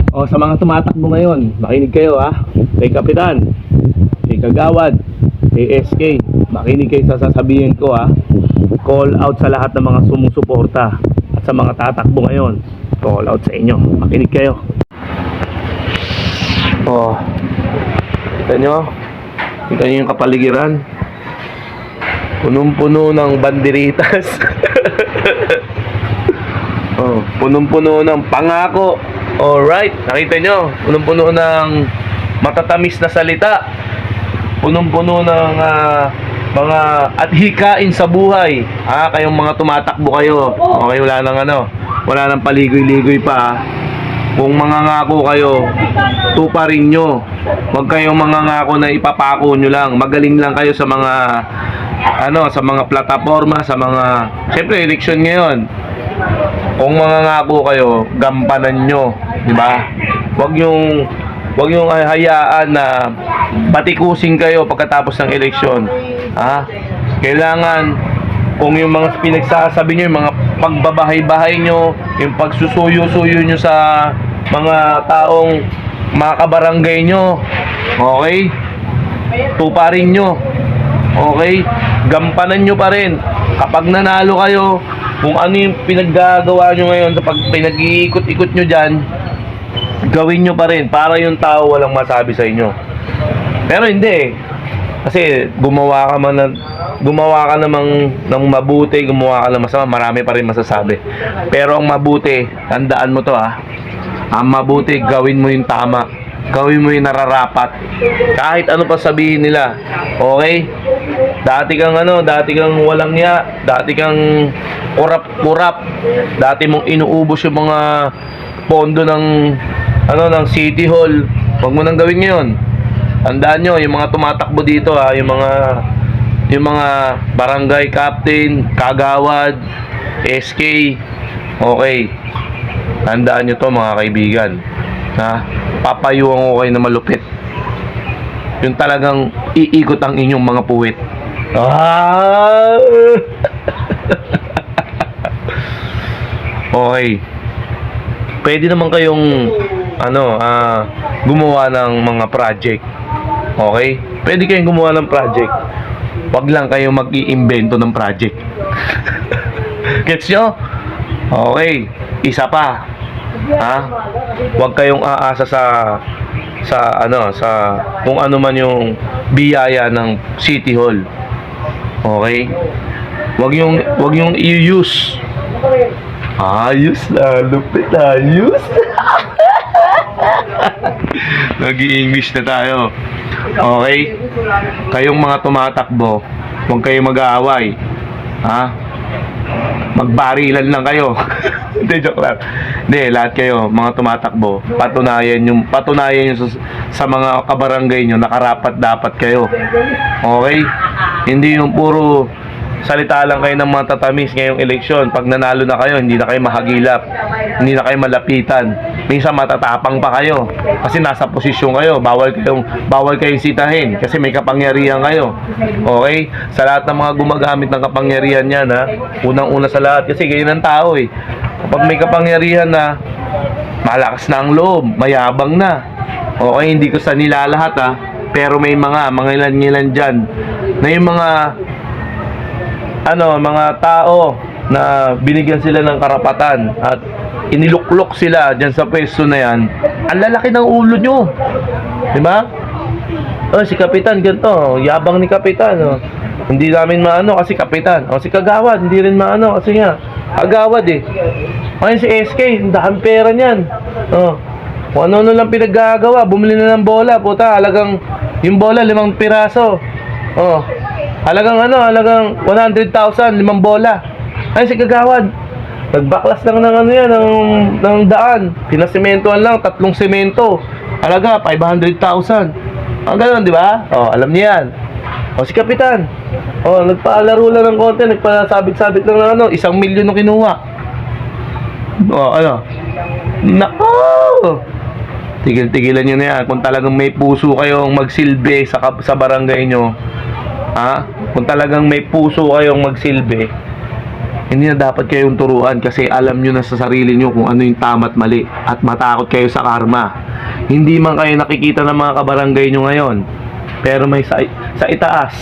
O sa mga tumatakbo ngayon, makinig kayo ha. Kay Kapitan, kay Kagawad, kay SK, makinig kayo sa sasabihin ko ha. Call out sa lahat ng mga sumusuporta at sa mga tatakbo ngayon. Call out sa inyo, makinig kayo. Oh, kita nyo? Kita nyo yung kapaligiran? Punong-puno ng banderitas. Oh, punong-puno ng pangako. Alright, nakita nyo? Punong-puno ng matatamis na salita. Punong-puno ng mga adhikain sa buhay. Kayong mga tumatakbo kayo. Okay, wala nang paligoy-ligoy pa. Kung mangangako kayo, tuparin nyo. Huwag kayong mangangako na ipapako nyo lang. Magaling lang kayo sa mga sa mga plataforma, sa mga siyempre eleksyon ngayon. Kung mangangako kayo, gampanan nyo, di ba? Huwag yung hayaan na batikusin kayo pagkatapos ng eleksyon. Kailangan kung yung mga pinagsasabi nyo, yung mga pagbabahay-bahay nyo, yung pagsusuyo-suyo nyo sa mga taong mga kabarangay nyo, okay? Tuparin nyo, okay? Gampanan nyo pa rin. Kapag nanalo kayo, kung ano yung pinaggagawa nyo ngayon sa pinag-iikot-ikot nyo dyan, gawin nyo pa rin para yung tao walang masabi sa inyo. Pero hindi. Kasi gumawa ka namang ng mabuti, gumawa ka ng masama, marami pa rin masasabi. Pero ang mabuti, tandaan mo to ang mabuti, gawin mo yung tama. Gawin mo yung nararapat. Kahit ano pa sabihin nila. Okay? Dati kang walang niya, dati kang kurap-kurap, dati mong inuubos yung mga pondo ng City Hall. Huwag mo nang gawin ngayon. Tandaan nyo, yung mga tumatakbo dito yung mga barangay captain, kagawad, SK, okay. Tandaan nyo to mga kaibigan. Papayuhan ko kayo na malupit. Yung talagang iikot ang inyong mga puwit. Okay. Pwede naman kayong gumawa ng mga project. Okay? Pwede kayong gumawa ng project. Wag lang kayong mag-iimbento ng project. Gets nyo? Okay. Isa pa. Wag kayong aasa sa kung ano man yung biyaya ng City Hall. Okay? Wag yung i-use. Ayos na, lupit, ayos. Nag-i-English na tayo. Okay? Kayong mga tumatakbo, huwag kayong mag-aaway. Magbarilan lang kayo. Hindi, joke lang. Hindi, lahat kayo, mga tumatakbo, patunayan yung sa mga kabarangay nyo, nakarapat dapat kayo. Okay? Hindi yung puro salita lang kayo ng mga tatamis ngayong eleksyon. Pag nanalo na kayo, hindi na kayo mahagilap, hindi na kayo malapitan. Minsan matatapang pa kayo kasi nasa posisyon kayo. Bawal kayong sitahin kasi may kapangyarihan kayo. Okay? Sa lahat ng mga gumagamit ng kapangyarihan yan, unang-una sa lahat, kasi ganyan ang tao kapag may kapangyarihan na, malakas na ang loob, mayabang na. Okay? Hindi ko sa nilalahat pero may mga ilan-ilan dyan na yung mga tao na binigyan sila ng karapatan at iniluklok sila dyan sa pwesto na yan. Ang lalaki ng ulo nyo, di ba? Si Kapitan ganito, yabang ni Kapitan, hindi namin maano kasi Kapitan. Si Kagawad hindi rin maano kasi nga Agawad ngayon si SK, ang dahang pera niyan. Kung ano lang pinaggagawa, bumili na ng bola, puta, halagang yung bola 5 piraso. Halagang 100,000, 5 bola. Ay si Kagawad, nagbaklas lang ng daan. Pinasimentohan lang 3 semento. Halaga 500,000. Ganoon, di ba? Alam niya yan. Si Kapitan, nagpaalaro lang ng konti, nagpasabit-sabit lang ng 1 milyon na kinuha. Nako! Tigil-tigilan nyo na yan. Kung talagang may puso kayong magsilbi sa barangay nyo, kung talagang may puso kayong magsilbi, Hindi na dapat kayong turuan kasi alam nyo na sa sarili nyo kung ano yung tama at mali at matakot kayo sa karma. Hindi man kayo nakikita ng mga kabarangay nyo ngayon, pero may sa itaas,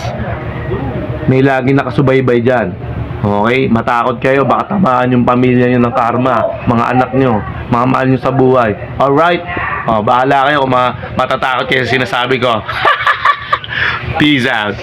may lagi nakasubaybay dyan. Okay? Matakot kayo, baka tamaan yung pamilya nyo ng karma, mga anak nyo, mga mahal nyo sa buhay. Alright? Bahala kayo kung matatakot kayo sa sinasabi ko. Peace out.